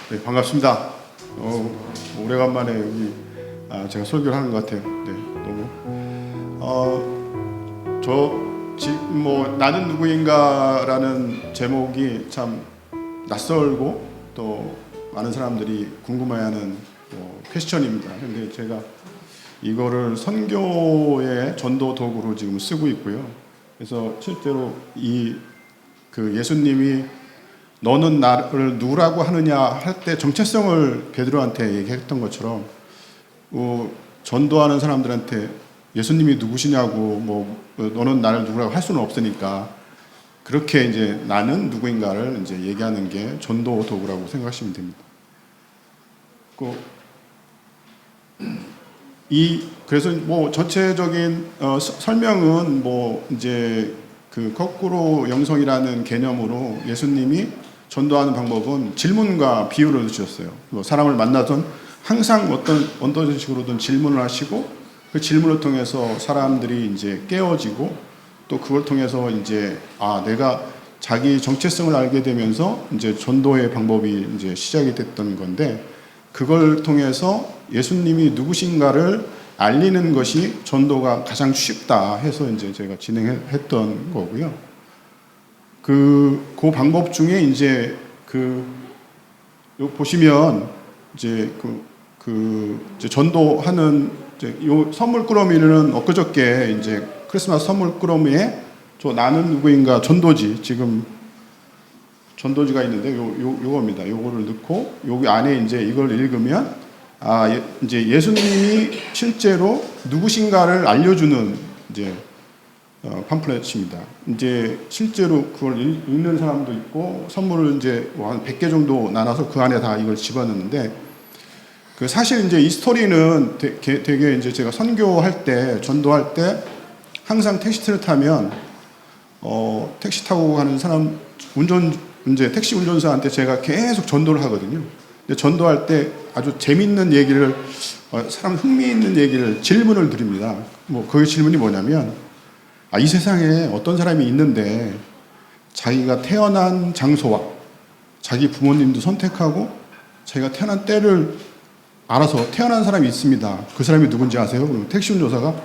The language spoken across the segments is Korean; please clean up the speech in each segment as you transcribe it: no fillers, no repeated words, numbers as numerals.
네, 반갑습니다. 오래간만에 여기 제가 설교를 하는 것 같아요. 네, 너무 지금 나는 누구인가라는 제목이 참 낯설고 또 많은 사람들이 궁금해하는 퀘스천입니다. 근데 제가 이거를 선교의 전도 도구로 지금 쓰고 있고요. 그래서 실제로 예수님이 너는 나를 누구라고 하느냐 할 때 정체성을 베드로한테 얘기했던 것처럼 전도하는 사람들한테 예수님이 누구시냐고 너는 나를 누구라고 할 수는 없으니까 그렇게 이제 나는 누구인가를 이제 얘기하는 게 전도 도구라고 생각하시면 됩니다. 그래서 전체적인 설명은 이제 그 거꾸로 영성이라는 개념으로 예수님이 전도하는 방법은 질문과 비유를 주셨어요. 사람을 만나던 항상 어떤 식으로든 질문을 하시고 그 질문을 통해서 사람들이 이제 깨어지고 또 그걸 통해서 이제 내가 자기 정체성을 알게 되면서 이제 전도의 방법이 이제 시작이 됐던 건데 그걸 통해서 예수님이 누구신가를 알리는 것이 전도가 가장 쉽다 해서 이제 제가 진행했던 거고요. 그 방법 중에 이제 보시면 이제 이제 전도하는 요 선물 꾸러미는 엊그저께 이제 크리스마스 선물 꾸러미에 나는 누구인가 전도지 지금 전도지가 있는데 요겁니다. 요거를 넣고 여기 안에 이제 이걸 읽으면 이제 예수님이 실제로 누구신가를 알려주는 이제 팜플렛입니다. 이제 실제로 그걸 읽는 사람도 있고 선물을 이제 한 100개 정도 나눠서 그 안에 다 이걸 집어넣는데 사실 이제 이 스토리는 되게 이제 제가 선교할 때 전도할 때 항상 택시를 타면 택시 타고 가는 사람 이제 택시 운전사한테 제가 계속 전도를 하거든요. 근데 전도할 때 아주 재밌는 얘기를 사람 흥미있는 얘기를 질문을 드립니다. 그 질문이 뭐냐면 이 세상에 어떤 사람이 있는데 자기가 태어난 장소와 자기 부모님도 선택하고 자기가 태어난 때를 알아서 태어난 사람이 있습니다. 그 사람이 누군지 아세요? 그럼 택시 운전사가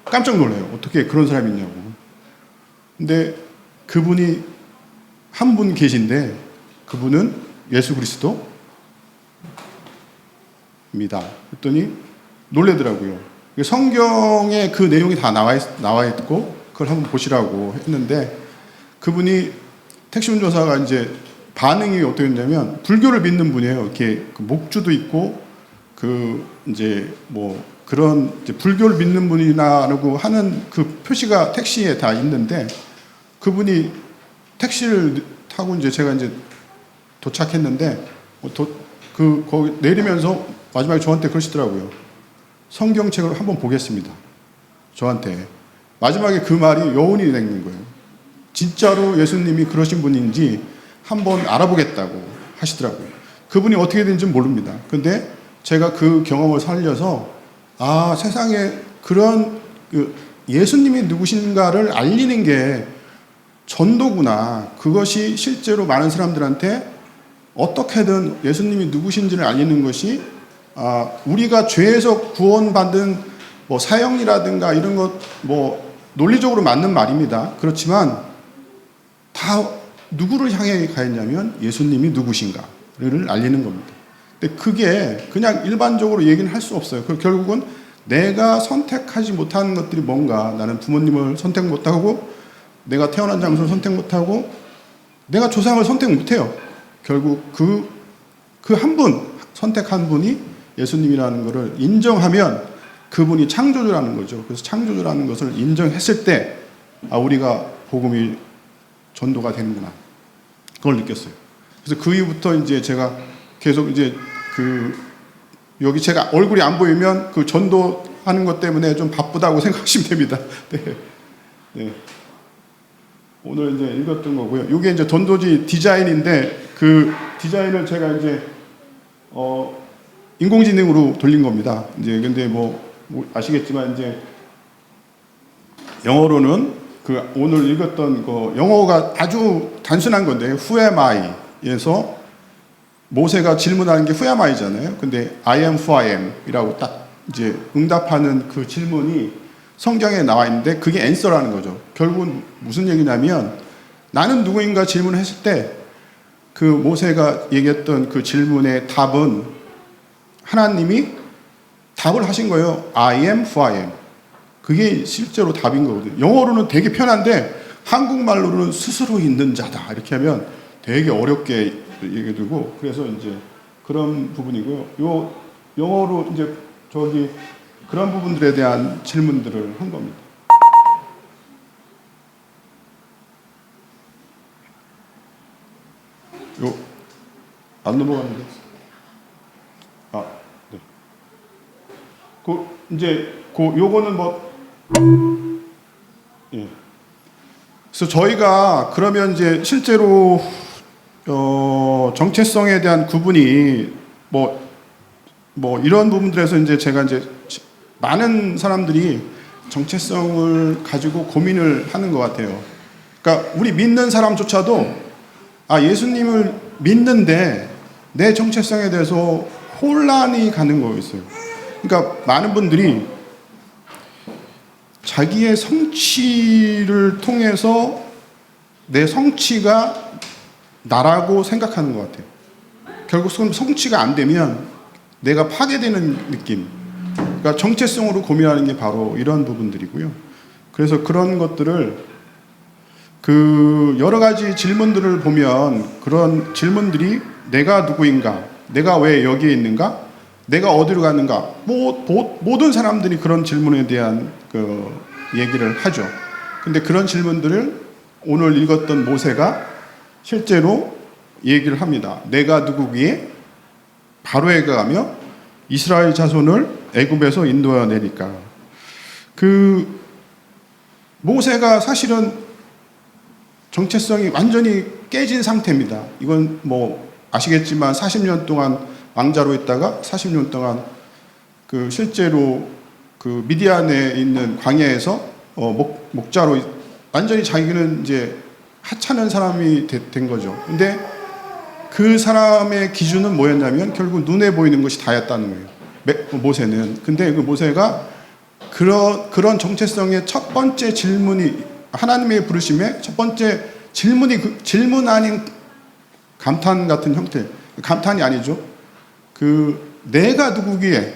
깜짝 놀라요. 어떻게 그런 사람이 있냐고. 근데 그분이 한 분 계신데 그분은 예수 그리스도입니다. 그랬더니 놀래더라고요. 성경에 그 내용이 다 나와 있고 그걸 한번 보시라고 했는데 그분이 택시 운전사가 이제 반응이 어떻게 했냐면 불교를 믿는 분이에요. 이렇게 목주도 있고 이제 그런 이제 불교를 믿는 분이라고 하는 그 표시가 택시에 다 있는데 그분이 택시를 타고 이제 제가 이제 도착했는데 거기 내리면서 마지막에 저한테 그러시더라고요. 성경책을 한번 보겠습니다. 저한테. 마지막에 그 말이 여운이 되는 거예요. 진짜로 예수님이 그러신 분인지 한번 알아보겠다고 하시더라고요. 그분이 어떻게 되는지 모릅니다. 근데 제가 그 경험을 살려서 세상에 그런 예수님이 누구신가를 알리는 게 전도구나. 그것이 실제로 많은 사람들한테 어떻게든 예수님이 누구신지를 알리는 것이 우리가 죄에서 구원받은 사형이라든가 이런 것 논리적으로 맞는 말입니다. 그렇지만 다 누구를 향해 가있냐면 예수님이 누구신가를 알리는 겁니다. 근데 그게 그냥 일반적으로 얘기는 할 수 없어요. 결국은 내가 선택하지 못하는 것들이 뭔가 나는 부모님을 선택 못하고 내가 태어난 장소를 선택 못하고 내가 조상을 선택 못해요. 결국 그 한 분 선택한 분이 예수님이라는 것을 인정하면 그분이 창조주라는 거죠. 그래서 창조주라는 것을 인정했을 때 우리가 복음이 전도가 되는구나. 그걸 느꼈어요. 그래서 그 이후부터 이제 제가 계속 이제 여기 제가 얼굴이 안 보이면 그 전도하는 것 때문에 좀 바쁘다고 생각하시면 됩니다. 네. 네. 오늘 이제 읽었던 거고요. 이게 이제 전도지 디자인인데 그 디자인을 제가 이제 인공지능으로 돌린 겁니다. 이제 근데 아시겠지만 이제 영어로는 오늘 읽었던 영어가 아주 단순한 건데 Who am I? 에서 모세가 질문하는 게 후야마이잖아요. 근데 I am who I am 이라고 딱 이제 응답하는 그 질문이 성경에 나와 있는데 그게 앤서라는 거죠. 결국은 무슨 얘기냐면 나는 누구인가 질문을 했을 때 그 모세가 얘기했던 그 질문의 답은 하나님이 답을 하신 거예요. I am who I am. 그게 실제로 답인 거거든요. 영어로는 되게 편한데 한국말로는 스스로 있는 자다 이렇게 하면 되게 어렵게 얘기 들고 그래서 이제 그런 부분이고요. 요 영어로 이제 저기 그런 부분들에 대한 질문들을 한 겁니다. 요 안 넘어갔는데. 아, 네. 그 이제 그 요거는 뭐 예. 그래서 저희가 그러면 이제 실제로 정체성에 대한 구분이 뭐 이런 부분들에서 이제 제가 이제 많은 사람들이 정체성을 가지고 고민을 하는 것 같아요. 그러니까 우리 믿는 사람조차도 예수님을 믿는데 내 정체성에 대해서 혼란이 가는 거 있어요. 그러니까 많은 분들이 자기의 성취를 통해서 내 성취가 나라고 생각하는 것 같아요. 결국 성취가 안 되면 내가 파괴되는 느낌. 그러니까 정체성으로 고민하는 게 바로 이런 부분들이고요. 그래서 그런 것들을 그 여러 가지 질문들을 보면 그런 질문들이 내가 누구인가, 내가 왜 여기에 있는가, 내가 어디로 가는가, 모든 사람들이 그런 질문에 대한 그 얘기를 하죠. 근데 그런 질문들을 오늘 읽었던 모세가 실제로 얘기를 합니다. 내가 누구기에 바로에 가며 이스라엘 자손을 애굽에서 인도해 내니까. 그 모세가 사실은 정체성이 완전히 깨진 상태입니다. 이건 뭐 아시겠지만 40년 동안 왕자로 있다가 40년 동안 그 실제로 그 미디안에 있는 광야에서 목자로 완전히 자기는 이제 하찮은 사람이 된 거죠. 근데 그 사람의 기준은 뭐였냐면 결국 눈에 보이는 것이 다였다는 거예요. 모세는. 근데 그 모세가 그런 정체성의 첫 번째 질문이 하나님의 부르심의 첫 번째 질문이 질문 아닌 감탄 같은 형태. 감탄이 아니죠. 내가 누구기에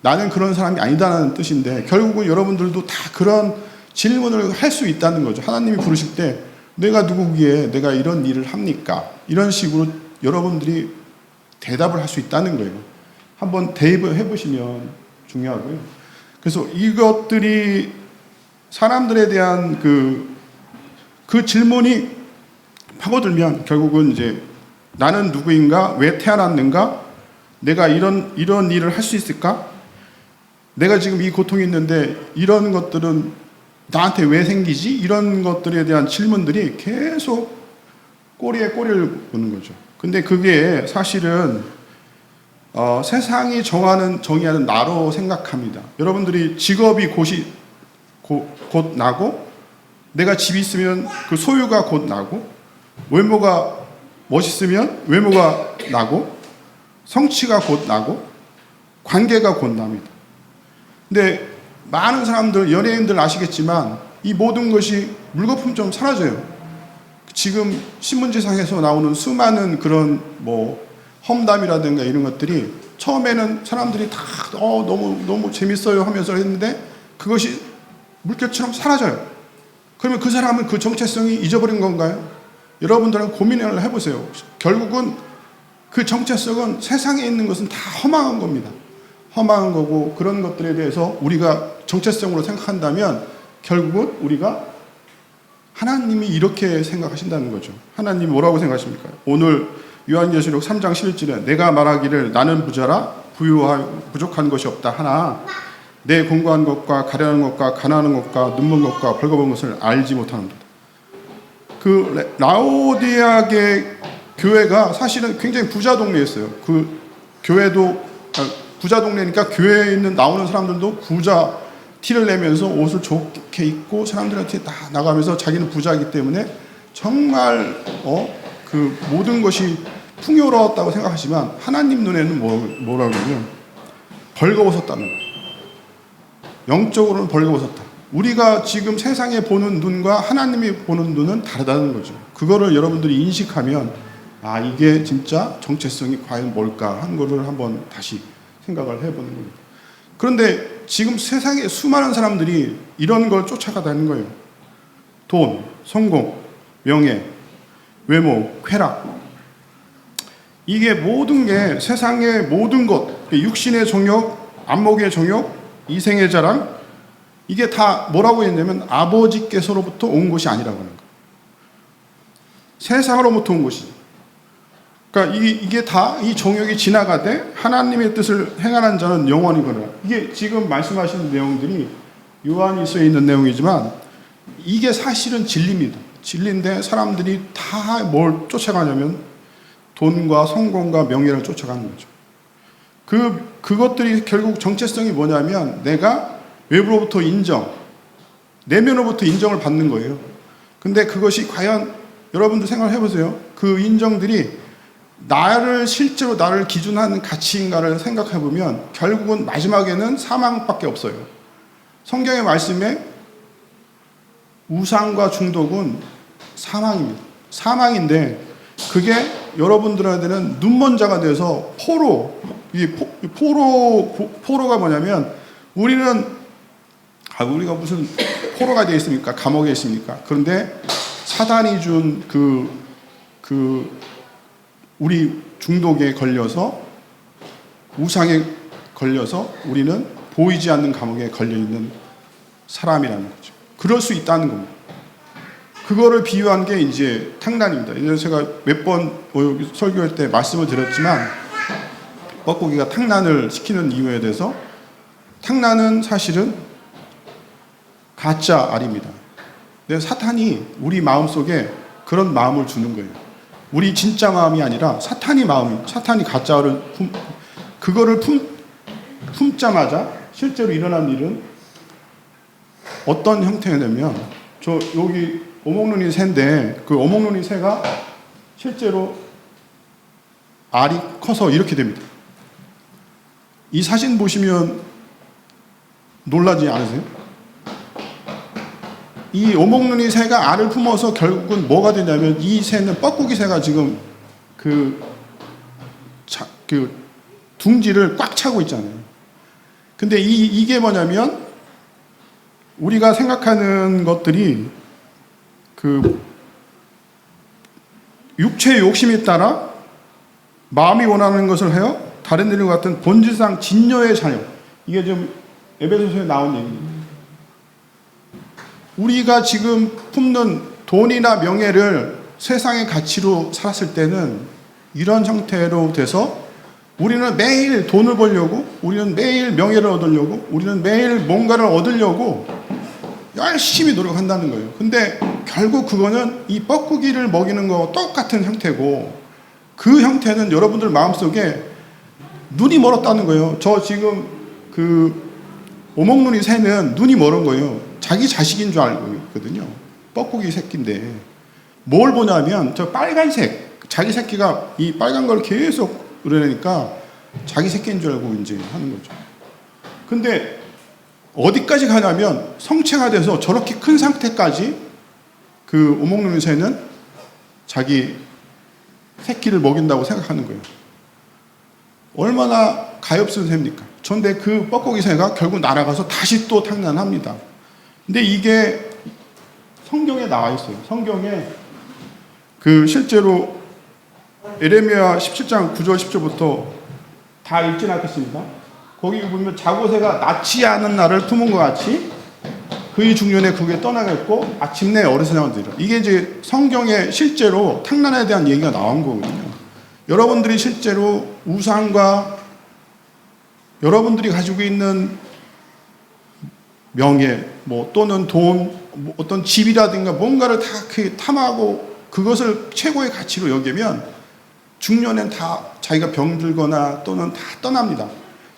나는 그런 사람이 아니다라는 뜻인데 결국은 여러분들도 다 그런 질문을 할 수 있다는 거죠. 하나님이 부르실 때 내가 누구기에 내가 이런 일을 합니까? 이런 식으로 여러분들이 대답을 할 수 있다는 거예요. 한번 대입을 해보시면 중요하고요. 그래서 이것들이 사람들에 대한 그 질문이 파고들면 결국은 이제 나는 누구인가? 왜 태어났는가? 내가 이런 일을 할 수 있을까? 내가 지금 이 고통이 있는데 이런 것들은 나한테 왜 생기지? 이런 것들에 대한 질문들이 계속 꼬리에 꼬리를 무는 거죠. 근데 그게 사실은 세상이 정의하는 나로 생각합니다. 여러분들이 직업이 곧 나고 내가 집이 있으면 그 소유가 곧 나고 외모가 멋있으면 외모가 나고 성취가 곧 나고 관계가 곧 납니다. 근데 많은 사람들, 연예인들 아시겠지만 이 모든 것이 물거품처럼 사라져요. 지금 신문지상에서 나오는 수많은 그런 험담이라든가 이런 것들이 처음에는 사람들이 다 너무 재밌어요 하면서 했는데 그것이 물결처럼 사라져요. 그러면 그 사람은 그 정체성이 잊어버린 건가요? 여러분들은 고민을 해보세요. 결국은 그 정체성은 세상에 있는 것은 다 허망한 겁니다. 허망한 거고 그런 것들에 대해서 우리가 정체성으로 생각한다면 결국은 우리가 하나님이 이렇게 생각하신다는 거죠. 하나님이 뭐라고 생각하십니까? 오늘 요한계시록 3장 11절에 내가 말하기를 나는 부자라 부족한 것이 없다 하나 내 공고한 것과 가련한 것과 가난한 것과 눈먼 것과 벌거벗은 것을 알지 못하는도다. 그 라오디아의 교회가 사실은 굉장히 부자 동네였어요. 그 교회도 부자 동네니까 교회에 나오는 사람들도 부자 티를 내면서 옷을 좋게 입고 사람들한테 다 나가면서 자기는 부자이기 때문에 정말 그 모든 것이 풍요로웠다고 생각하지만 하나님 눈에는 뭐라고 하면 벌거벗었다는 거예요. 영적으로는 벌거벗었다. 우리가 지금 세상에 보는 눈과 하나님이 보는 눈은 다르다는 거죠. 그거를 여러분들이 인식하면 아, 이게 진짜 정체성이 과연 뭘까 하는 거를 한번 다시 생각을 해보는 겁니다. 그런데 지금 세상에 수많은 사람들이 이런 걸 쫓아가다는 거예요. 돈, 성공, 명예, 외모, 쾌락. 이게 모든 게 세상의 모든 것, 육신의 정욕, 안목의 정욕, 이생의 자랑, 이게 다 뭐라고 했냐면 아버지께서로부터 온 것이 아니라고 하는 거예요. 세상으로부터 온 것이죠. 그러니까 이게 다 이 정욕이 지나가되 하나님의 뜻을 행하는 자는 영원히 거느라. 이게 지금 말씀하시는 내용들이 요한일서에 있는 내용이지만 이게 사실은 진리입니다. 진리인데 사람들이 다 뭘 쫓아가냐면 돈과 성공과 명예를 쫓아가는 거죠. 그것들이 결국 정체성이 뭐냐면 내가 외부로부터 인정, 내면으로부터 인정을 받는 거예요. 근데 그것이 과연 여러분들 생각을 해보세요. 그 인정들이 실제로 나를 기준하는 가치인가를 생각해 보면 결국은 마지막에는 사망밖에 없어요. 성경의 말씀에 우상과 중독은 사망입니다. 사망인데 그게 여러분들한테는 눈먼자가 돼서 포로가 뭐냐면 우리가 무슨 포로가 되어 있습니까? 감옥에 있습니까? 그런데 사단이 준 우리 중독에 걸려서 우상에 걸려서 우리는 보이지 않는 감옥에 걸려 있는 사람이라는 거죠. 그럴 수 있다는 겁니다. 그거를 비유한 게 이제 탕난입니다. 이제 제가 몇 번 설교할 때 말씀을 드렸지만 뻐꾸기가 탕난을 시키는 이유에 대해서 탕난은 사실은 가짜 알입니다. 근데 사탄이 우리 마음속에 그런 마음을 주는 거예요. 우리 진짜 마음이 아니라 사탄이 가짜를 그거를 품자마자 실제로 일어난 일은 어떤 형태냐면 여기 오목눈이 새인데 그 오목눈이 새가 실제로 알이 커서 이렇게 됩니다. 이 사진 보시면 놀라지 않으세요? 이 오목눈이 새가 알을 품어서 결국은 뭐가 되냐면 이 새는 뻐꾸기 새가 지금 그 둥지를 꽉 차고 있잖아요. 근데 이게 뭐냐면 우리가 생각하는 것들이 그 육체의 욕심에 따라 마음이 원하는 것을 해요. 다른 일과 같은 본질상 진노의 자녀. 이게 좀 에베소서에 나온 얘기입니다. 우리가 지금 품는 돈이나 명예를 세상의 가치로 살았을 때는 이런 형태로 돼서 우리는 매일 돈을 벌려고, 우리는 매일 명예를 얻으려고, 우리는 매일 뭔가를 얻으려고 열심히 노력한다는 거예요. 근데 결국 그거는 이 뻐꾸기를 먹이는 거와 똑같은 형태고 그 형태는 여러분들 마음속에 눈이 멀었다는 거예요. 저 지금 그 오목눈이 새는 눈이 멀은 거예요. 자기 자식인 줄 알고 있거든요. 뻐꾸기 새끼인데 뭘 보냐면 저 빨간색 자기 새끼가 이 빨간 걸 계속 그러니까 자기 새끼인 줄 알고 이제 하는 거죠. 근데 어디까지 가냐면 성체가 돼서 저렇게 큰 상태까지 그 오목눈이 새는 자기 새끼를 먹인다고 생각하는 거예요. 얼마나 가엾은 새입니까? 그런데 그 뻐꾸기 새가 결국 날아가서 다시 또 탕난합니다. 근데 이게 성경에 나와 있어요. 성경에 그 실제로 에레미야 17장 9절 10절부터 다 읽진 않겠습니다. 거기 보면 자고새가 낳지 않은 날을 품은 것 같이 그의 중년에 그게 떠나겠고 아침내 어리석은 들이라. 이게 이제 성경에 실제로 탕난에 대한 얘기가 나온 거거든요. 여러분들이 실제로 우상과 여러분들이 가지고 있는 명예, 또는 돈, 어떤 집이라든가 뭔가를 다 탐하고 그것을 최고의 가치로 여기면 중년엔 다 자기가 병들거나 또는 다 떠납니다.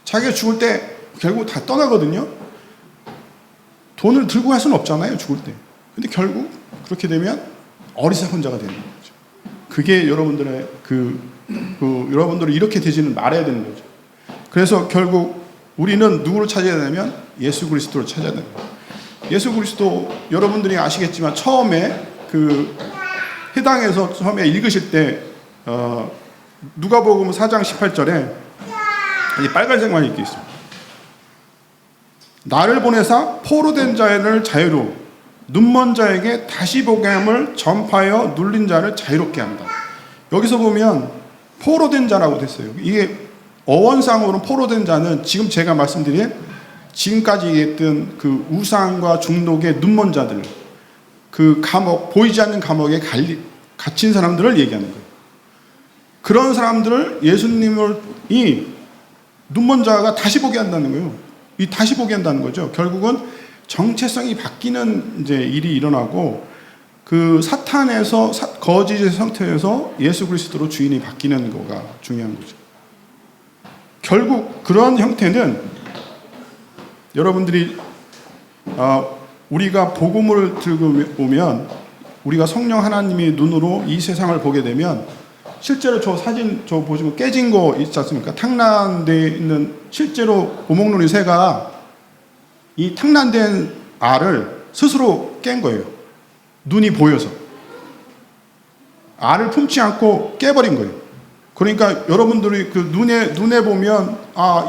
자기가 죽을 때 결국 다 떠나거든요. 돈을 들고 갈 수는 없잖아요, 죽을 때. 근데 결국 그렇게 되면 어리석은 자가 되는 거죠. 그게 여러분들의 여러분들이 이렇게 되지는 말아야 되는 거죠. 그래서 결국 우리는 누구를 찾아야 되냐면 예수 그리스도를 찾아야 됩니다. 예수 그리스도 여러분들이 아시겠지만 처음에 해당에서 처음에 읽으실 때 누가복음 4장 18절에 빨간색만 읽게 있습니다. 나를 보내사 포로된 자를 자유로 눈먼 자에게 다시 보게 함을 전파하여 눌린 자를 자유롭게 한다. 여기서 보면 포로된 자라고 됐어요. 이게 어원상으로는 포로된 자는 지금 제가 말씀드린 지금까지 얘기했던 그 우상과 중독의 눈먼 자들, 그 감옥, 보이지 않는 감옥에 갇힌 사람들을 얘기하는 거예요. 그런 사람들을 예수님이 눈먼 자가 다시 보게 한다는 거예요. 이 다시 보게 한다는 거죠. 결국은 정체성이 바뀌는 이제 일이 일어나고 그 사탄에서 거짓의 상태에서 예수 그리스도로 주인이 바뀌는 거가 중요한 거죠. 결국 그런 형태는 여러분들이 우리가 복음을 들고 오면 우리가 성령 하나님의 눈으로 이 세상을 보게 되면 실제로 저 사진 보시면 깨진 거 있지 않습니까? 탕난되어 있는 실제로 고목놀이 새가 이 탕난된 알을 스스로 깬 거예요. 눈이 보여서. 알을 품지 않고 깨버린 거예요. 그러니까 여러분들이 그 눈에 보면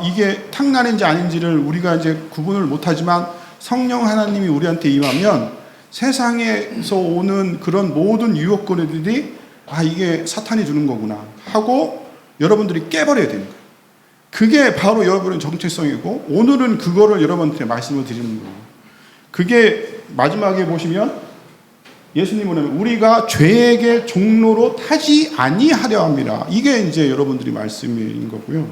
이게 탕난인지 아닌지를 우리가 이제 구분을 못하지만 성령 하나님이 우리한테 임하면 세상에서 오는 그런 모든 유혹거리들이 이게 사탄이 주는 거구나 하고 여러분들이 깨버려야 되는 거예요. 그게 바로 여러분의 정체성이고 오늘은 그거를 여러분한테 말씀을 드리는 거예요. 그게 마지막에 보시면 예수님은 우리가 죄에게 종로로 타지 아니하려 합니다. 이게 이제 여러분들이 말씀인 거고요.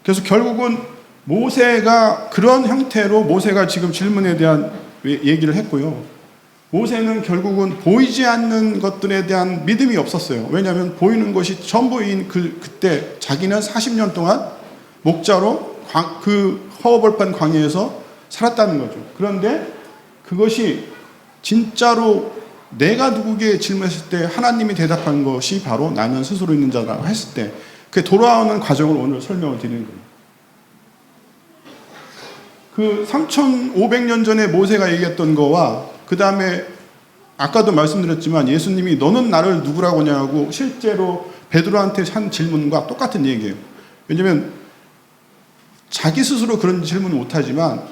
그래서 결국은 모세가 그런 형태로 모세가 지금 질문에 대한 얘기를 했고요. 모세는 결국은 보이지 않는 것들에 대한 믿음이 없었어요. 왜냐하면 보이는 것이 전부인 그때 자기는 40년 동안 목자로 그 허허벌판 광야에서 살았다는 거죠. 그런데 그것이 진짜로 내가 누구에게 질문했을 때 하나님이 대답한 것이 바로 나는 스스로 있는 자라고 했을 때 그 돌아오는 과정을 오늘 설명을 드리는 거예요. 그 3,500년 전에 모세가 얘기했던 거와 그 다음에 아까도 말씀드렸지만 예수님이 너는 나를 누구라고 하냐고 실제로 베드로한테 한 질문과 똑같은 얘기예요. 왜냐하면 자기 스스로 그런 질문을 못하지만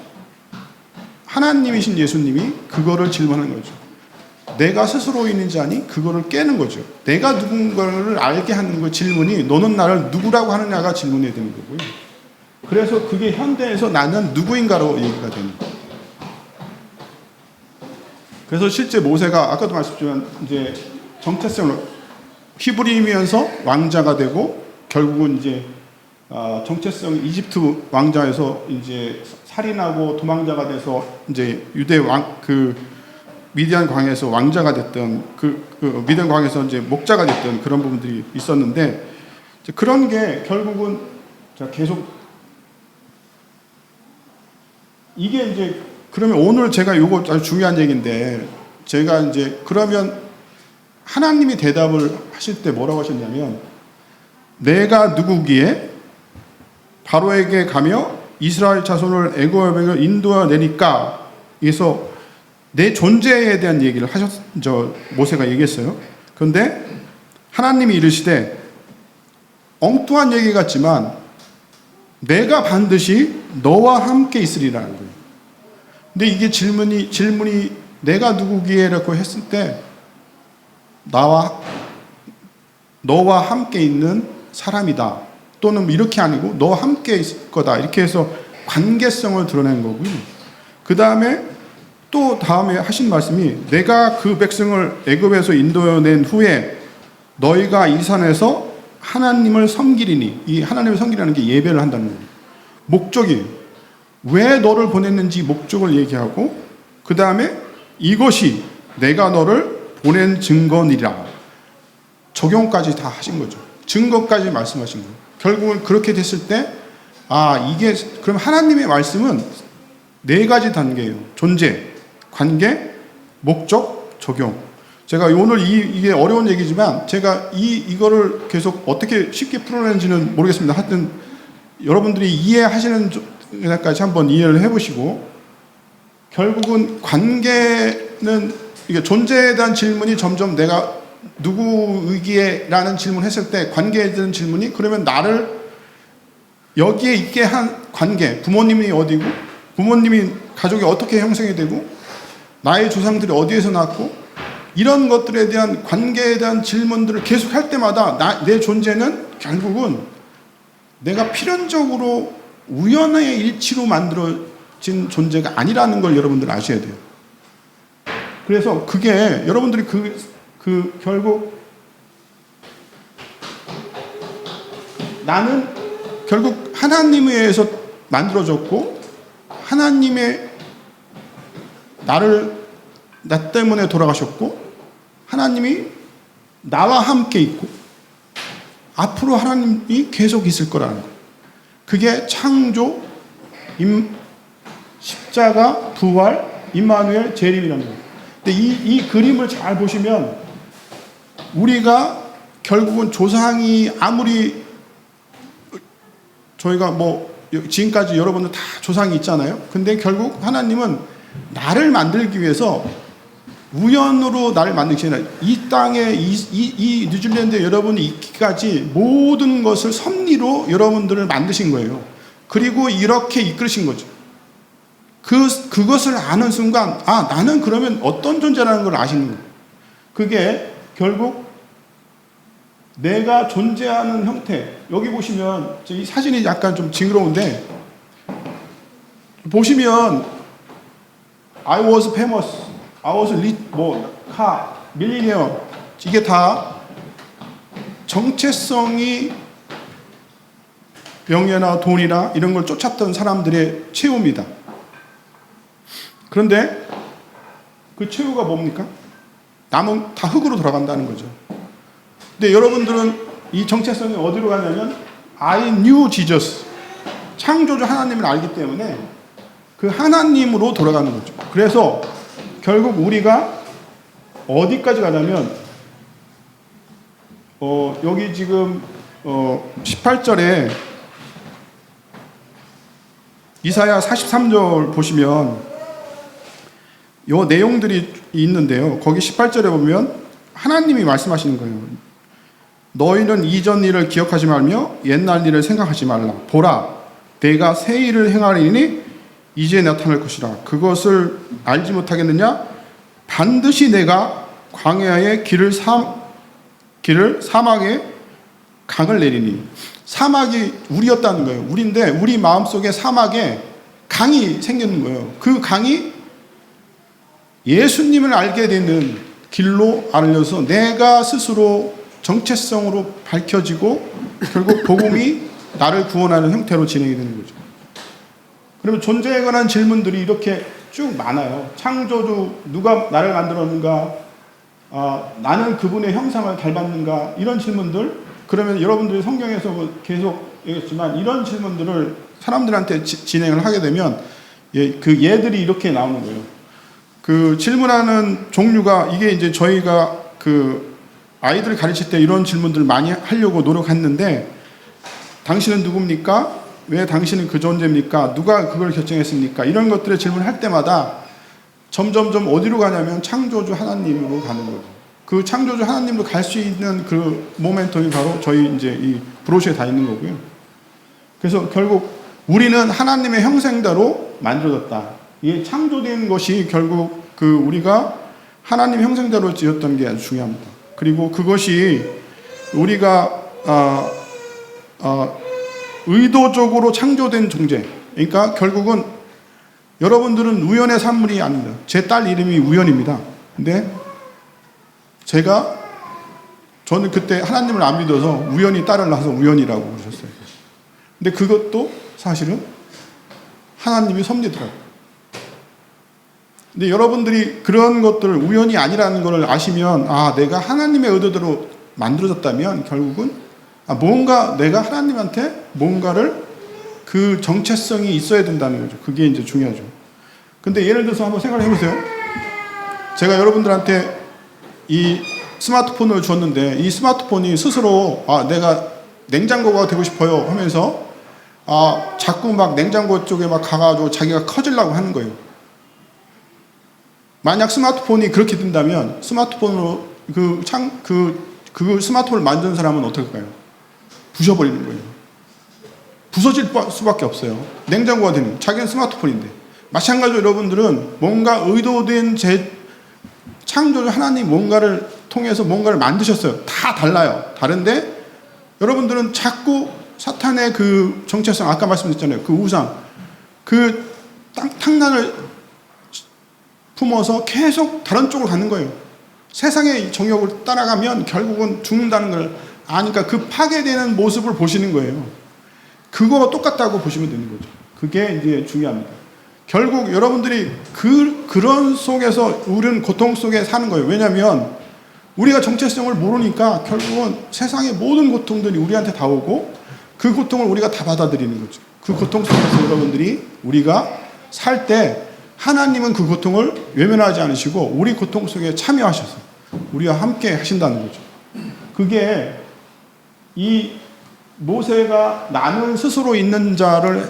하나님이신 예수님이 그거를 질문하는 거죠. 내가 스스로 있는지 아니? 그거를 깨는 거죠. 내가 누군가를 알게 하는 그 질문이 너는 나를 누구라고 하느냐가 질문이 되는 거고요. 그래서 그게 현대에서 나는 누구인가로 얘기가 되는 거예요. 그래서 실제 모세가 아까도 말씀드렸지만 이제 정체성을 히브리이면서 왕자가 되고 결국은 이제 정체성 이집트 왕자에서 이제 살인하고 도망자가 돼서 이제 유대 미디안 광야에서 왕자가 됐던 미디안 광야에서 이제 목자가 됐던 그런 부분들이 있었는데 그런 게 결국은 계속 이게 이제 그러면 오늘 제가 요거 아주 중요한 얘기인데 제가 이제 그러면 하나님이 대답을 하실 때 뭐라고 하셨냐면 내가 누구기에 바로에게 가며 이스라엘 자손을 애굽에서 인도해내니까 그래서 내 존재에 대한 얘기를 모세가 얘기했어요. 그런데 하나님이 이르시되 엉뚱한 얘기 같지만 내가 반드시 너와 함께 있으리라는 거예요. 근데 이게 질문이 내가 누구기에라고 했을 때 너와 함께 있는 사람이다. 또는 이렇게 아니고 너와 함께 있을 거다. 이렇게 해서 관계성을 드러낸 거고요. 그 다음에 또 다음에 하신 말씀이 내가 그 백성을 애굽에서 인도해낸 후에 너희가 이 산에서 하나님을 섬기리니 이 하나님을 섬기라는 게 예배를 한다는 거예요. 목적이 왜 너를 보냈는지 목적을 얘기하고 그 다음에 이것이 내가 너를 보낸 증거니라 적용까지 다 하신 거죠. 증거까지 말씀하신 거예요. 결국은 그렇게 됐을 때 이게 그럼 하나님의 말씀은 4가지 단계예요. 존재, 관계, 목적, 적용. 제가 오늘 이게 어려운 얘기지만 제가 이거를 계속 어떻게 쉽게 풀어내는지는 모르겠습니다. 하여튼 여러분들이 이해하시는 데까지 한번 이해를 해보시고, 결국은 관계는 이게 존재에 대한 질문이 점점 내가 누구이기에 라는 질문을 했을 때 관계에 대한 질문이, 그러면 나를 여기에 있게 한 관계, 부모님이 어디고, 부모님이 가족이 어떻게 형성이 되고, 나의 조상들이 어디에서 났고, 이런 것들에 대한 관계에 대한 질문들을 계속 할 때마다 내 존재는 결국은 내가 필연적으로 우연의 일치로 만들어진 존재가 아니라는 걸 여러분들 아셔야 돼요. 그래서 그게 여러분들이 결국 나는 결국 하나님에 의해서 만들어졌고, 하나님의 나 때문에 돌아가셨고, 하나님이 나와 함께 있고 앞으로 하나님이 계속 있을 거라는 거예요. 그게 창조, 십자가, 부활, 임마누엘, 재림이라는 거예요. 근데 이 그림을 잘 보시면 우리가 결국은 조상이 아무리 저희가 지금까지 여러분들 다 조상이 있잖아요. 근데 결국 하나님은 나를 만들기 위해서 우연으로 나를 만들기 전에 이 땅에 이 뉴질랜드에 여러분이 있기까지 모든 것을 섭리로 여러분들을 만드신 거예요. 그리고 이렇게 이끌으신 거죠. 그것을 아는 순간, 나는 그러면 어떤 존재라는 걸 아시는 거예요. 그게 결국 내가 존재하는 형태. 여기 보시면 이 사진이 약간 좀 징그러운데, 보시면 I was famous, I was rich, millionaire, 이게 다 정체성이 명예나 돈이나 이런 걸 쫓았던 사람들의 최후입니다. 그런데 그 최후가 뭡니까? 남은 다 흙으로 돌아간다는 거죠. 근데 여러분들은 이 정체성이 어디로 가냐면 I knew Jesus, 창조주 하나님을 알기 때문에 그 하나님으로 돌아가는 거죠. 그래서 결국 우리가 어디까지 가냐면 여기 지금 18절에 이사야 43절 보시면 요 내용들이 있는데요. 거기 18절에 보면 하나님이 말씀하시는 거예요. 너희는 이전 일을 기억하지 말며 옛날 일을 생각하지 말라. 보라, 내가 새 일을 행하리니 이제 나타날 것이라. 그것을 알지 못하겠느냐? 반드시 내가 광야에 길을 사막에 강을 내리니. 사막이 우리였다는 거예요. 우리인데 우리 마음속에 사막에 강이 생기는 거예요. 그 강이 예수님을 알게 되는 길로 알려서 내가 스스로 정체성으로 밝혀지고 결국 복음이 나를 구원하는 형태로 진행이 되는 거죠. 그러면 존재에 관한 질문들이 이렇게 쭉 많아요. 창조주, 누가 나를 만들었는가? 나는 그분의 형상을 닮았는가? 이런 질문들. 그러면 여러분들이 성경에서 계속 얘기했지만 이런 질문들을 사람들한테 진행을 하게 되면 얘들이 이렇게 나오는 거예요. 그 질문하는 종류가, 이게 이제 저희가 아이들을 가르칠 때 이런 질문들을 많이 하려고 노력했는데, 당신은 누굽니까? 왜 당신은 그 존재입니까? 누가 그걸 결정했습니까? 이런 것들의 질문을 할 때마다 점점점 어디로 가냐면 창조주 하나님으로 가는 거죠. 그 창조주 하나님으로 갈 수 있는 그 모멘텀이 바로 저희 이제 이 브로셔에 다 있는 거고요. 그래서 결국 우리는 하나님의 형상대로 만들어졌다. 이 창조된 것이 결국 우리가 하나님 형상대로 지었던 게 아주 중요합니다. 그리고 그것이 우리가 의도적으로 창조된 존재. 그러니까 결국은 여러분들은 우연의 산물이 아닙니다. 제 딸 이름이 우연입니다. 근데 저는 그때 하나님을 안 믿어서 우연히 딸을 낳아서 우연이라고 그러셨어요. 근데 그것도 사실은 하나님이 섭리더라고요. 근데 여러분들이 그런 것들을 우연이 아니라는 것을 아시면, 내가 하나님의 의도대로 만들어졌다면 결국은 뭔가 내가 하나님한테 뭔가를 그 정체성이 있어야 된다는 거죠. 그게 이제 중요하죠. 근데 예를 들어서 한번 생각을 해보세요. 제가 여러분들한테 이 스마트폰을 줬는데 이 스마트폰이 스스로 내가 냉장고가 되고 싶어요 하면서 자꾸 막 냉장고 쪽에 막 가가지고 자기가 커지려고 하는 거예요. 만약 스마트폰이 그렇게 된다면 스마트폰으로 그 스마트폰을 만든 사람은 어떻게 할까요? 부셔버리는 거예요. 부서질 수밖에 없어요. 냉장고가 되는 자기는 스마트폰인데. 마찬가지로 여러분들은 뭔가 의도된 창조주 하나님 뭔가를 통해서 뭔가를 만드셨어요. 다 달라요. 다른데 여러분들은 자꾸 사탄의 그 정체성, 아까 말씀드렸잖아요. 그 우상, 그 탕난을 품어서 계속 다른 쪽으로 가는 거예요. 세상의 정욕을 따라가면 결국은 죽는다는 걸 아니까 그 파괴되는 모습을 보시는 거예요. 그거와 똑같다고 보시면 되는 거죠. 그게 이제 중요합니다. 결국 여러분들이 그런 속에서 우리는 고통 속에 사는 거예요. 왜냐하면 우리가 정체성을 모르니까 결국은 세상의 모든 고통들이 우리한테 다 오고 그 고통을 우리가 다 받아들이는 거죠. 그 고통 속에서 여러분들이 우리가 살 때 하나님은 그 고통을 외면하지 않으시고 우리 고통 속에 참여하셔서 우리와 함께 하신다는 거죠. 그게 이 모세가 나는 스스로 있는 자를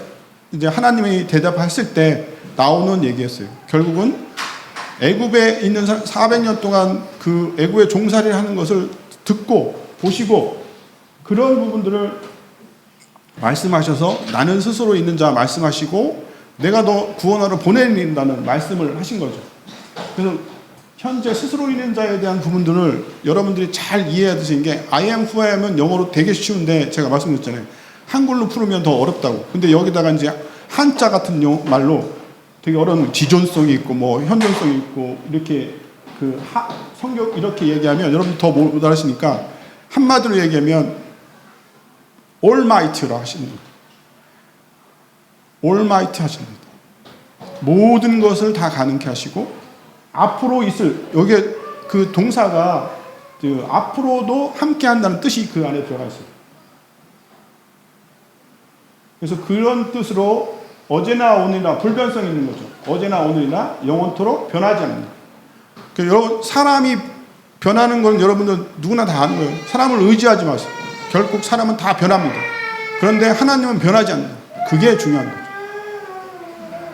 이제 하나님이 대답했을 때 나오는 얘기였어요. 결국은 애굽에 있는 400년 동안 그 애굽의 종살이를 하는 것을 듣고 보시고 그런 부분들을 말씀하셔서 나는 스스로 있는 자 말씀하시고 내가 너 구원하러 보내린다는 말씀을 하신 거죠. 그래서 현재 스스로 있는 자에 대한 부분들을 여러분들이 잘 이해해야 되시는 게 I am who I am은 영어로 되게 쉬운데 제가 말씀드렸잖아요. 한글로 풀으면 더 어렵다고. 근데 여기다가 이제 한자 같은 말로 되게 어려운 지존성이 있고 뭐 현존성이 있고 이렇게 성경 이렇게 얘기하면 여러분 더 못 알아시니까 한마디로 얘기하면 Almighty라 하시는 거예요. Almighty 하시는 거예요. 모든 것을 다 가능케 하시고 앞으로 있을 여기에 그 동사가 앞으로도 함께 한다는 뜻이 그 안에 들어가 있어요. 그래서 그런 뜻으로 어제나 오늘이나 불변성이 있는 거죠. 어제나 오늘이나 영원토록 변하지 않는다. 여러분 사람이 변하는 건 여러분들 누구나 다 아는 거예요. 사람을 의지하지 마세요. 결국 사람은 다 변합니다. 그런데 하나님은 변하지 않는다. 그게 중요한 거죠.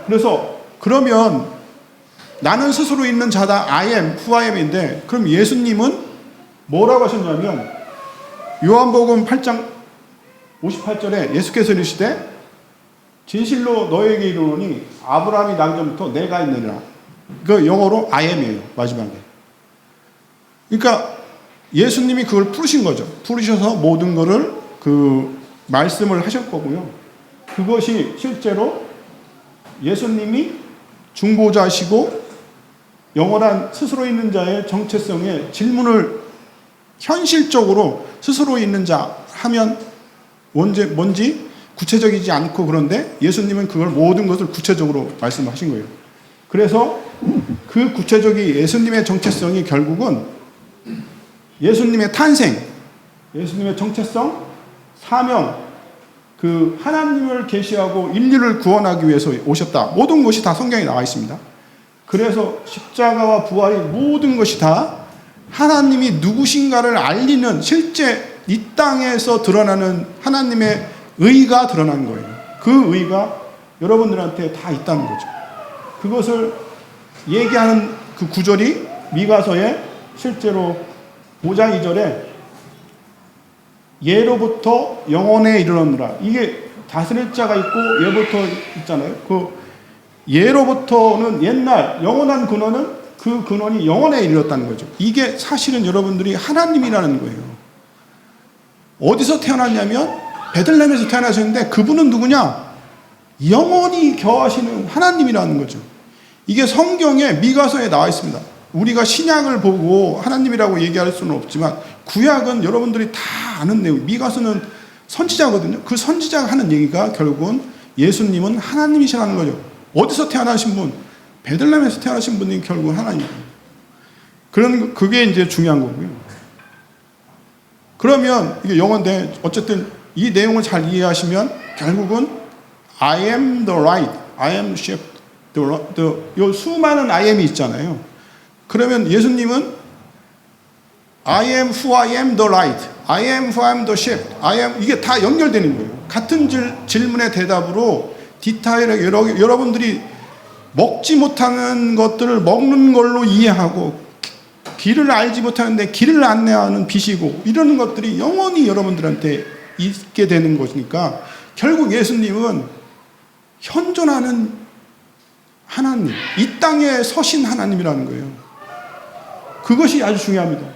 그래서 그러면 나는 스스로 있는 자다. I am who I am인데 그럼 예수님은 뭐라고 하셨냐면 요한복음 8장 58절에 예수께서 이르시되 진실로 너에게 이르노니 아브라함이 나기 전부터 내가 있느니라. 그 영어로 I am이에요. 마지막에. 그러니까 예수님이 그걸 풀으신 거죠. 풀으셔서 모든 거를 그 말씀을 하실 거고요. 그것이 실제로 예수님이 중보자시고 영원한 스스로 있는 자의 정체성에 질문을 현실적으로 스스로 있는 자 하면 뭔지 구체적이지 않고 그런데 예수님은 그걸 모든 것을 구체적으로 말씀하신 거예요. 그래서 그 구체적인 예수님의 정체성이 결국은 예수님의 탄생, 예수님의 정체성, 사명, 그 하나님을 계시하고 인류를 구원하기 위해서 오셨다. 모든 것이 다 성경에 나와 있습니다. 그래서 십자가와 부활이 모든 것이 다 하나님이 누구신가를 알리는 실제 이 땅에서 드러나는 하나님의 의가 드러난 거예요. 그 의가 여러분들한테 다 있다는 거죠. 그것을 얘기하는 그 구절이 미가서에 실제로 5장 2절에 예로부터 영원에 이르렀느라. 이게 다스릴 자가 있고 예로부터 있잖아요. 그 예로부터는 옛날 영원한 근원은 그 근원이 영원에 이르렀다는 거죠. 이게 사실은 여러분들이 하나님이라는 거예요. 어디서 태어났냐면 베들레헴에서 태어나셨는데 그분은 누구냐? 영원히 거하시는 하나님이라는 거죠. 이게 성경에 미가서에 나와 있습니다. 우리가 신약을 보고 하나님이라고 얘기할 수는 없지만 구약은 여러분들이 다 아는 내용. 미가서는 선지자거든요. 그 선지자가 하는 얘기가 결국은 예수님은 하나님이시라는 거죠. 어디서 태어나신 분? 베들레헴에서 태어나신 분이 결국은 하나님이에요. 그게 이제 중요한 거고요. 그러면 이게 영어인데 어쨌든 이 내용을 잘 이해하시면 결국은 I am the light, I am shepherd. 요 수많은 I am이 있잖아요. 그러면 예수님은 I am who I am the light. I am who I am the sheep. I am 이게 다 연결되는 거예요. 같은 질문의 대답으로 디테일하게 여러분들이 먹지 못하는 것들을 먹는 걸로 이해하고 길을 알지 못하는데 길을 안내하는 빛이고 이러는 것들이 영원히 여러분들한테 있게 되는 것이니까 결국 예수님은 현존하는 하나님, 이 땅에 서신 하나님이라는 거예요. 그것이 아주 중요합니다.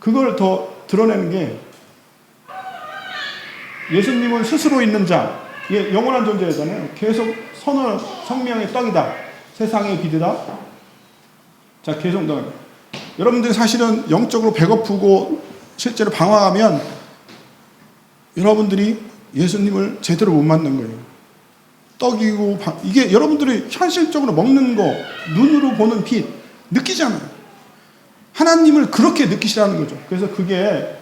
그걸 더 드러내는 게 예수님은 스스로 있는 자, 이게 영원한 존재잖아요. 계속 선을 성령의 떡이다, 세상의 빛이다. 자, 계속 너 여러분들이 사실은 영적으로 배고프고 실제로 방황하면 여러분들이 예수님을 제대로 못 만난 거예요. 떡이고 이게 여러분들이 현실적으로 먹는 거, 눈으로 보는 빛 느끼잖아요. 하나님을 그렇게 느끼시라는 거죠. 그래서 그게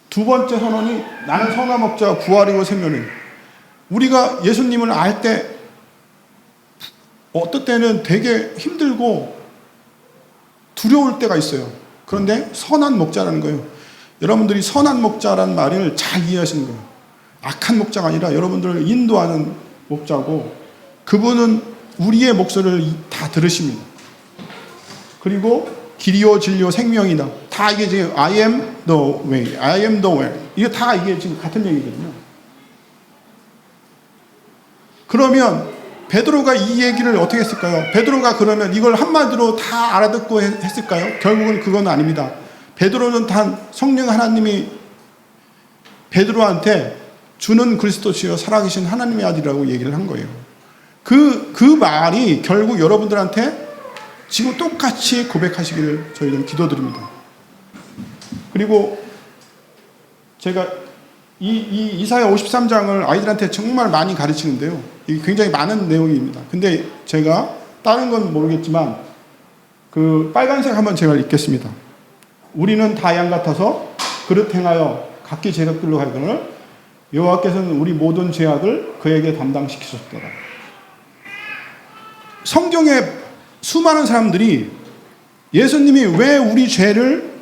두 번째 선언이 나는 선화 먹자 부활이고 생명이에요. 우리가 예수님을 알 때 어떨 때는 되게 힘들고 두려울 때가 있어요. 그런데 선한 목자라는 거예요. 여러분들이 선한 목자라는 말을 잘 이해하시는 거예요. 악한 목자가 아니라 여러분들을 인도하는 목자고 그분은 우리의 목소리를 다 들으십니다. 그리고 길이요 진리요 생명이다. 다 이게 지금 I am the way, I am the way. 이게 다 이게 지금 같은 얘기거든요. 그러면 베드로가 이 얘기를 어떻게 했을까요? 베드로가 그러면 이걸 한마디로 다 알아듣고 했을까요? 결국은 그건 아닙니다. 베드로는 단 성령 하나님이 베드로한테 주는 그리스도시여 살아계신 하나님의 아들이라고 얘기를 한 거예요. 그 말이 결국 여러분들한테 지금 똑같이 고백하시기를 저희는 기도드립니다. 그리고 제가 이 이사야 53장을 아이들한테 정말 많이 가르치는데요. 이게 굉장히 많은 내용입니다. 근데 제가 다른 건 모르겠지만 그 빨간색 한번 제가 읽겠습니다. 우리는 다 양 같아서 그릇 행하여 각기 제각들로 가거늘 여호와께서는 우리 모든 죄악을 그에게 담당시키셨더라. 성경에 수많은 사람들이 예수님이 왜 우리 죄를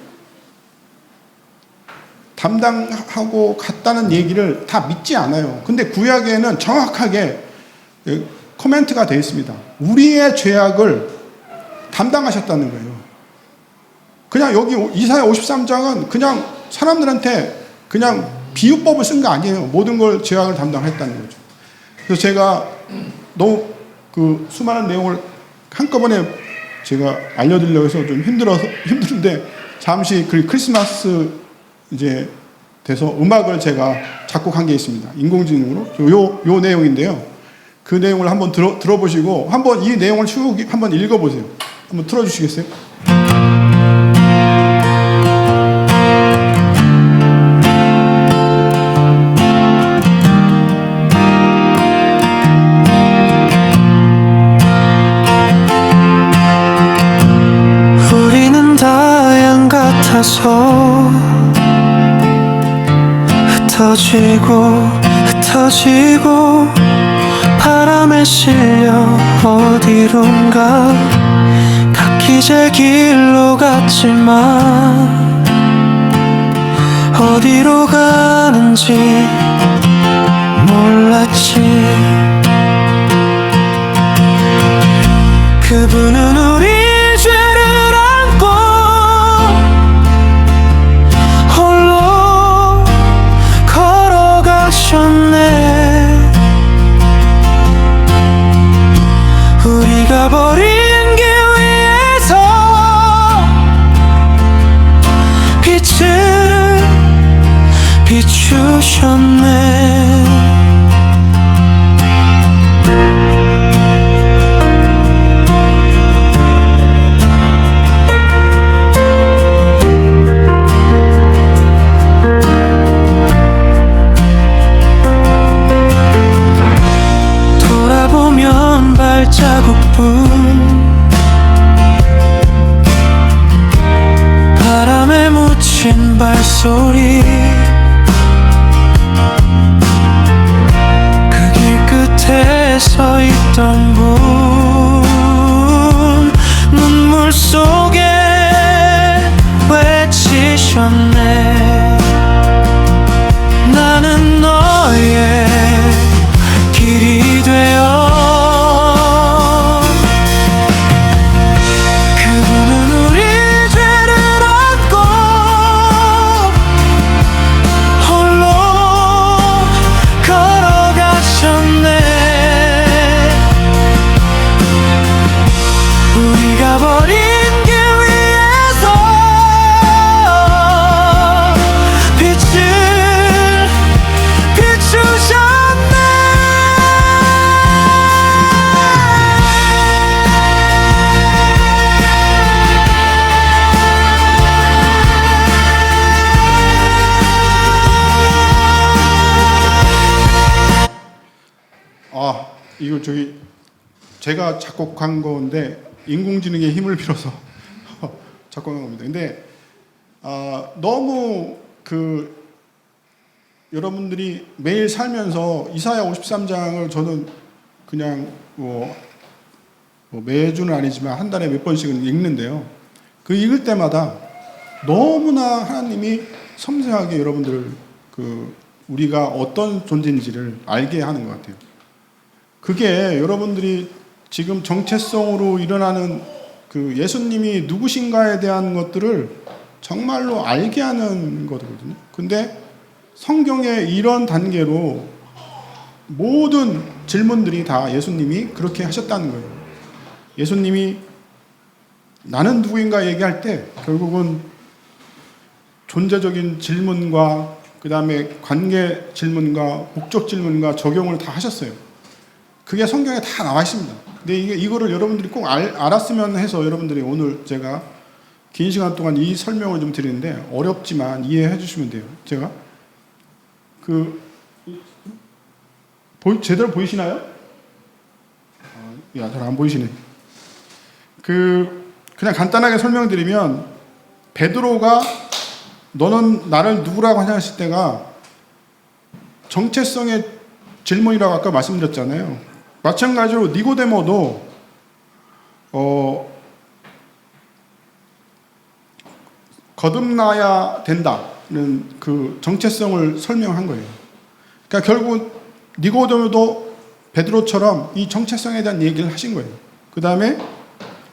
담당하고 갔다는 얘기를 다 믿지 않아요. 근데 구약에는 정확하게 코멘트가 되어 있습니다. 우리의 죄악을 담당하셨다는 거예요. 그냥 여기 이사야 53장은 그냥 사람들한테 그냥 비유법을 쓴 거 아니에요. 모든 걸 죄악을 담당했다는 거죠. 그래서 제가 너무 그 수많은 내용을 한꺼번에 제가 알려드리려고 해서 좀 힘든데 잠시 그 크리스마스 이제 돼서 음악을 제가 작곡한 게 있습니다. 인공지능으로 요 내용인데요. 그 내용을 한번 들어보시고 한번 이 내용을 쭉 한번 읽어보세요. 한번 틀어주시겠어요? 우리는 다양 같아서 흩어지고 바람에 실려 어디론가 각기 제 길로 갔지만 어디로 가는지 몰랐지. 그분은 우리 죄를 안고 홀로 걸어가셨네. 우리가 버린 길 위에서 빛을 비추셨네. 돌아보면 발자국뿐 바람에 묻힌 발소리 그 길 끝에 서 있던 분 눈물 속에 외쳐 이거 제가 작곡한 건데 인공지능의 힘을 빌어서 작곡한 겁니다. 근데 너무 여러분들이 매일 살면서 이사야 53장을 저는 그냥 뭐 매주는 아니지만 한 달에 몇 번씩은 읽는데요. 그 읽을 때마다 너무나 하나님이 섬세하게 여러분들을 우리가 어떤 존재인지를 알게 하는 것 같아요. 그게 여러분들이 지금 정체성으로 일어나는 예수님이 누구신가에 대한 것들을 정말로 알게 하는 거거든요. 근데 성경의 이런 단계로 모든 질문들이 다 예수님이 그렇게 하셨다는 거예요. 예수님이 나는 누구인가 얘기할 때 결국은 존재적인 질문과 그 다음에 관계 질문과 목적 질문과 적용을 다 하셨어요. 그게 성경에 다 나와 있습니다. 근데 이거를 여러분들이 꼭 알았으면 해서 여러분들이 오늘 제가 긴 시간 동안 이 설명을 좀 드리는데 어렵지만 이해해 주시면 돼요. 제가 제대로 보이시나요? 잘 안 보이시네. 그냥 간단하게 설명드리면 베드로가 너는 나를 누구라고 하냐 했을 때가 정체성의 질문이라고 아까 말씀드렸잖아요. 마찬가지로 니고데모도 거듭나야 된다는 그 정체성을 설명한 거예요. 그러니까 결국 니고데모도 베드로처럼 이 정체성에 대한 얘기를 하신 거예요. 그 다음에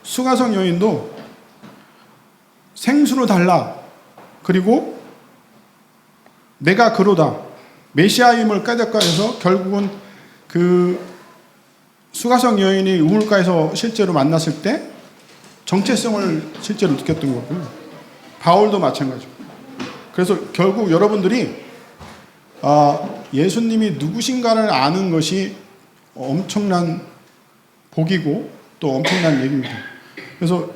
수가성 여인도 생수로 달라. 그리고 내가 그로다. 메시아임을 까닭까 해서 결국은 수가성 여인이 우물가에서 실제로 만났을 때 정체성을 실제로 느꼈던 거고요. 바울도 마찬가지고. 그래서 결국 여러분들이 예수님이 누구신가를 아는 것이 엄청난 복이고 또 엄청난 얘기입니다. 그래서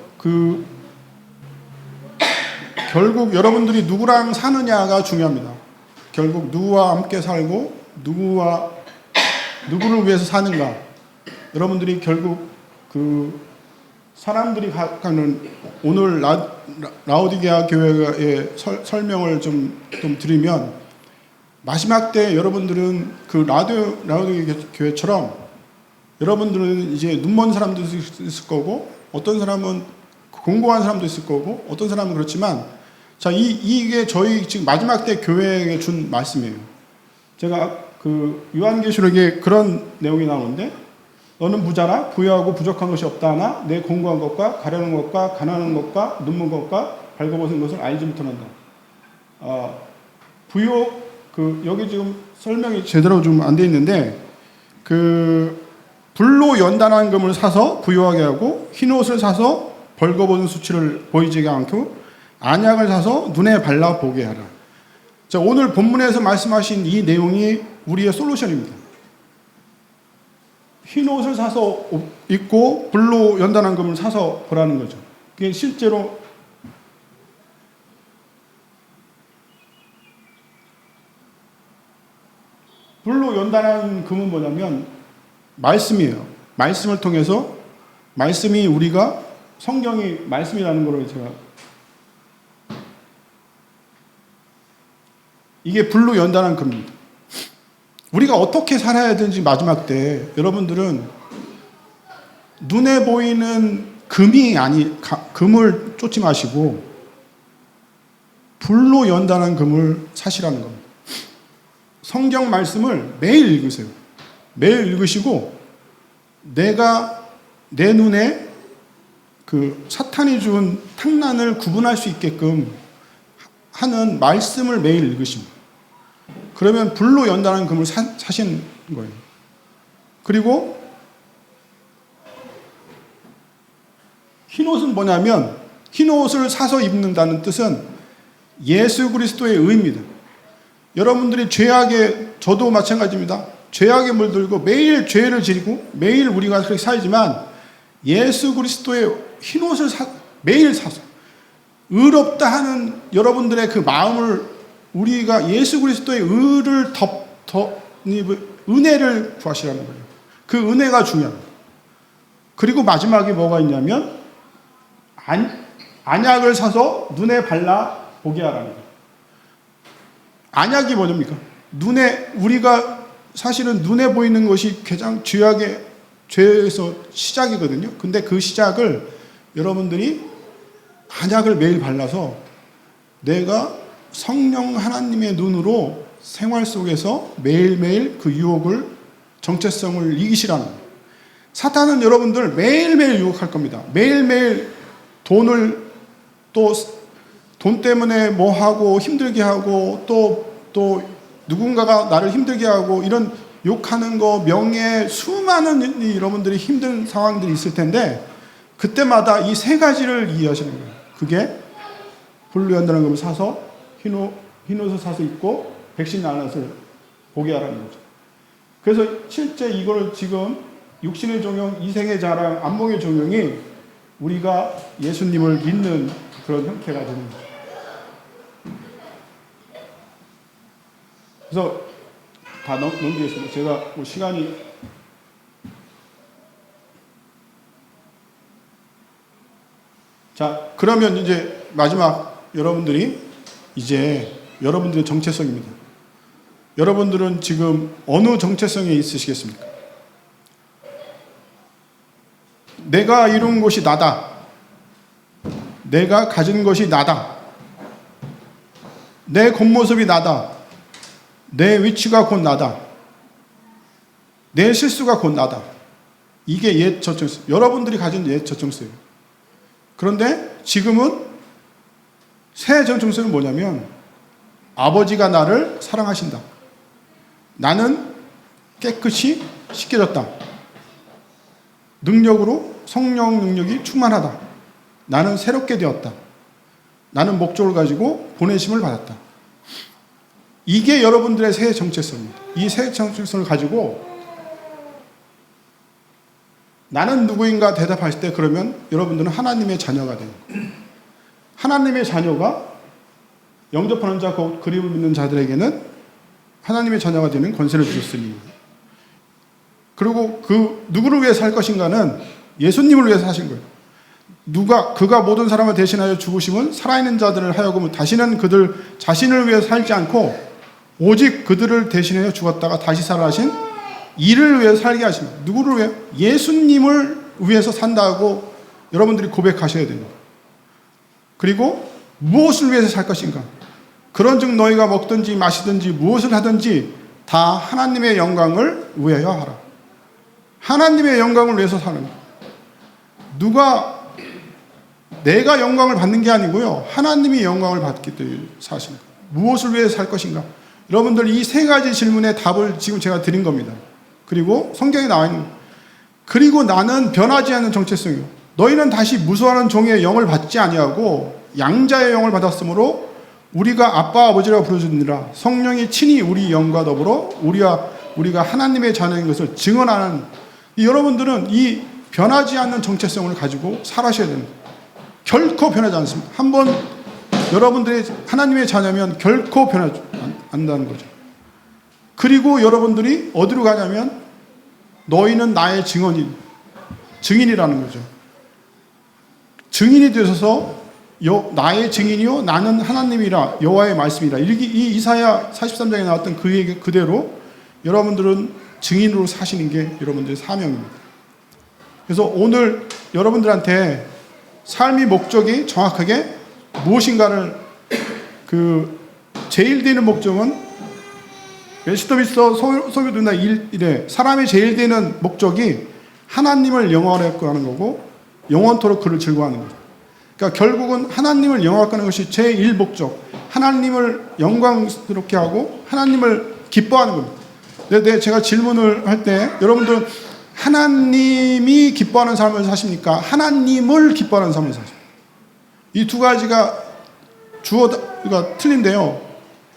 결국 여러분들이 누구랑 사느냐가 중요합니다. 결국 누구와 함께 살고 누구를 위해서 사는가. 여러분들이 결국 사람들이 가는 오늘 라오디게아 교회의 설명을 좀 드리면 마지막 때 여러분들은 라오디게아 교회처럼 여러분들은 이제 눈먼 사람도 있을 거고 어떤 사람은 공고한 사람도 있을 거고 어떤 사람은 그렇지만 자, 이게 저희 지금 마지막 때 교회에게 준 말씀이에요. 제가 요한계시록에 그런 내용이 나오는데 너는 부자라 부유하고 부족한 것이 없다 하나 내 공고한 것과 가려는 것과 가난한 것과 눈먼 것과 발버벗은 것을 알지 못한다. 여기 지금 설명이 제대로 좀 안 돼 있는데 불로 연단한 금을 사서 부유하게 하고 흰 옷을 사서 벌거벗은 수치를 보이지 않고 안약을 사서 눈에 발라 보게 하라. 자, 오늘 본문에서 말씀하신 이 내용이 우리의 솔루션입니다. 흰 옷을 사서 입고 불로 연단한 금을 사서 보라는 거죠. 그게 실제로 불로 연단한 금은 뭐냐면 말씀이에요. 말씀을 통해서 말씀이 우리가 성경이 말씀이라는 거를 제가 이게 불로 연단한 금입니다. 우리가 어떻게 살아야 되는지 마지막 때 여러분들은 눈에 보이는 금을 쫓지 마시고 불로 연단한 금을 사시라는 겁니다. 성경 말씀을 매일 읽으세요. 매일 읽으시고 내가 내 눈에 사탄이 준 탕난을 구분할 수 있게끔 하는 말씀을 매일 읽으십니다. 그러면 불로 연단한 금을 사신 거예요. 그리고 흰옷은 뭐냐면 흰옷을 사서 입는다는 뜻은 예수 그리스도의 의입니다. 여러분들이 저도 마찬가지입니다. 죄악에 물들고 매일 죄를 지르고 매일 우리가 그렇게 살지만 예수 그리스도의 흰옷을 매일 사서 의롭다 하는 여러분들의 그 마음을 우리가 예수 그리스도의 의를 은혜를 구하시라는 거예요. 그 은혜가 중요합니다. 그리고 마지막에 뭐가 있냐면 안약을 사서 눈에 발라 보게 하라는 거예요. 안약이 뭐입니까? 우리가 사실은 눈에 보이는 것이 가장 죄에서 시작이거든요. 근데 그 시작을 여러분들이 안약을 매일 발라서 내가 성령 하나님의 눈으로 생활 속에서 매일매일 그 유혹을, 정체성을 이기시라는 거예요. 사탄은 여러분들 매일매일 유혹할 겁니다. 매일매일 돈을 또 돈 때문에 뭐 하고 힘들게 하고 또 누군가가 나를 힘들게 하고 이런 욕하는 거, 명예, 수많은 여러분들이 힘든 상황들이 있을 텐데 그때마다 이 세 가지를 이해하시는 거예요. 그게 훌루연다는 걸 사서 흰옷을 사서 입고 백신 나눠서 보게 하라는 거죠. 그래서 실제 이거를 지금 육신의 종용, 이생의 자랑, 안목의 종용이 우리가 예수님을 믿는 그런 형태가 되는 거죠. 그래서 다 넘기겠습니다. 제가 뭐 시간이 자, 그러면 이제 마지막 여러분들이 이제 여러분들의 정체성입니다. 여러분들은 지금 어느 정체성에 있으시겠습니까? 내가 이룬 것이 나다. 내가 가진 것이 나다. 내 겉모습이 나다. 내 위치가 곧 나다. 내 실수가 곧 나다. 이게 옛 저정성. 여러분들이 가진 옛 저정성이에요. 그런데 지금은 새 저정성은 뭐냐면 아버지가 나를 사랑하신다. 나는 깨끗이 씻겨졌다. 능력으로 성령 능력이 충만하다. 나는 새롭게 되었다. 나는 목적을 가지고 보내심을 받았다. 이게 여러분들의 새 정체성입니다. 이 새 정체성을 가지고 나는 누구인가 대답하실 때 그러면 여러분들은 하나님의 자녀가 되는 거예요. 하나님의 자녀가 영접하는 자, 곧 그리움을 믿는 자들에게는 하나님의 자녀가 되는 권세를 주셨으니. 그리고 그 누구를 위해 살 것인가는 예수님을 위해서 하신 거예요. 그가 모든 사람을 대신하여 죽으심은 살아있는 자들을 하여금 다시는 그들 자신을 위해 살지 않고 오직 그들을 대신하여 죽었다가 다시 살아나신 이를 위해 살게 하십니다. 누구를 위해? 예수님을 위해서 산다고 여러분들이 고백하셔야 됩니다. 그리고 무엇을 위해서 살 것인가? 그런즉 너희가 먹든지 마시든지 무엇을 하든지 다 하나님의 영광을 위하여 하라. 하나님의 영광을 위해서 사는 거예요. 내가 영광을 받는 게 아니고요. 하나님이 영광을 받기 때문에 사시는 거예요. 무엇을 위해 살 것인가? 여러분들 이 세 가지 질문의 답을 지금 제가 드린 겁니다. 그리고 성경에 나와 있는 거예요. 그리고 나는 변하지 않는 정체성이요. 너희는 다시 무수하는 종의 영을 받지 아니하고 양자의 영을 받았으므로 우리가 아빠 아버지라고 부르짖느니라. 성령이 친히 우리 영과 더불어 우리가 하나님의 자녀인 것을 증언하는. 여러분들은 이 변하지 않는 정체성을 가지고 살아셔야 됩니다. 결코 변하지 않습니다. 한번 여러분들이 하나님의 자녀면 결코 변하지 않는다는 거죠. 그리고 여러분들이 어디로 가냐면 너희는 나의 증인이라는 거죠. 증인이 되셔서 나의 증인이요 나는 하나님이라 여호와의 말씀이라. 이 이사야 43장에 나왔던 그 얘기 그대로 여러분들은 증인으로 사시는 게 여러분들의 사명입니다. 그래서 오늘 여러분들한테 삶의 목적이 정확하게 무엇인가를 제일 되는 목적은 웨스트민스터 소교도나 1에 사람이 제일 되는 목적이 하나님을 영화롭게 하는 거고 영원토록 그를 즐거워하는 거죠. 그러니까 결국은 하나님을 영화롭게 하는 것이 제1 목적. 하나님을 영광스럽게 하고 하나님을 기뻐하는 겁니다. 제가 질문을 할 때 여러분들은 하나님이 기뻐하는 삶을 사십니까? 하나님을 기뻐하는 삶을 사십니까? 이 두 가지가 주어가 틀린데요.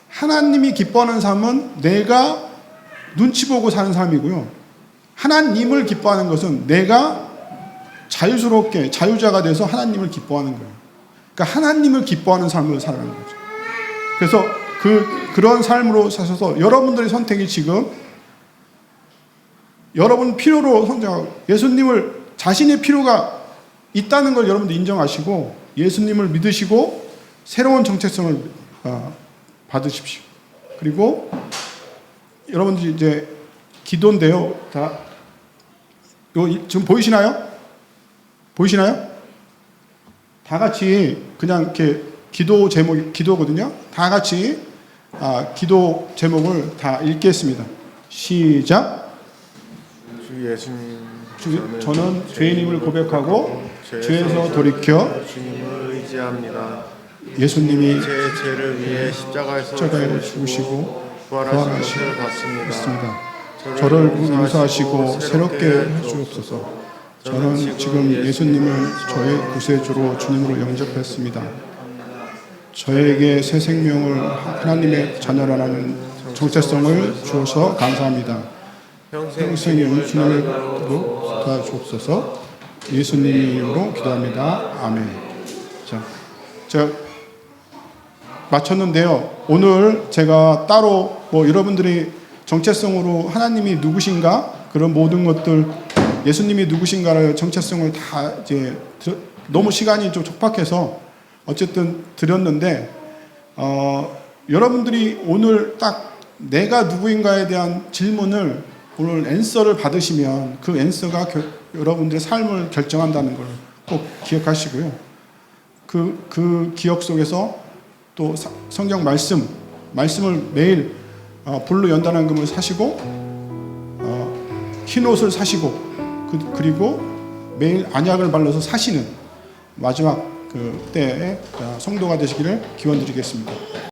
하나님이 기뻐하는 삶은 내가 눈치 보고 사는 삶이고요. 하나님을 기뻐하는 것은 내가 자유스럽게 자유자가 돼서 하나님을 기뻐하는 거예요. 그러니까 하나님을 기뻐하는 삶을 살아가는 거죠. 그래서 그런 삶으로 사셔서 여러분들의 선택이 지금 여러분 필요로 성장하고 예수님을 자신의 필요가 있다는 걸 여러분도 인정하시고 예수님을 믿으시고 새로운 정체성을 받으십시오. 그리고 여러분들이 이제 기도인데요. 다 지금 보이시나요? 보이시나요? 다 같이 그냥 이렇게 기도 제목이 기도거든요. 다 같이 기도 제목을 다 읽겠습니다. 시작. 주 예수님, 저는 죄인임을 고백하고 죄에서 돌이켜 주님을 의지합니다. 예수님이 제 죄를 위해 십자가에서 십자가에 죽으시고 부활하신 부활하신 것을 받습니다. 믿습니다. 저를 용서하시고 새롭게 해주옵소서. 저는 지금 예수님을 저의 구세주로 주님으로 영접했습니다. 저에게 새 생명을 하나님의 자녀라는 정체성을 주어서 감사합니다. 평생의 주님을 다 주옵소서. 예수님 이름으로 기도합니다. 아멘. 자, 제가 마쳤는데요. 오늘 제가 따로 여러분들이 정체성으로 하나님이 누구신가 그런 모든 것들 예수님이 누구신가를 정체성을 다 이제 너무 시간이 좀 촉박해서 어쨌든 드렸는데 여러분들이 오늘 딱 내가 누구인가에 대한 질문을 오늘 앤서를 받으시면 그 앤서가 여러분들의 삶을 결정한다는 걸 꼭 기억하시고요. 그 기억 속에서 또 성경 말씀을 매일 불로 연단한금을 사시고 흰 옷을 사시고 그리고 매일 안약을 발라서 사시는 마지막 그 때에 성도가 되시기를 기원드리겠습니다.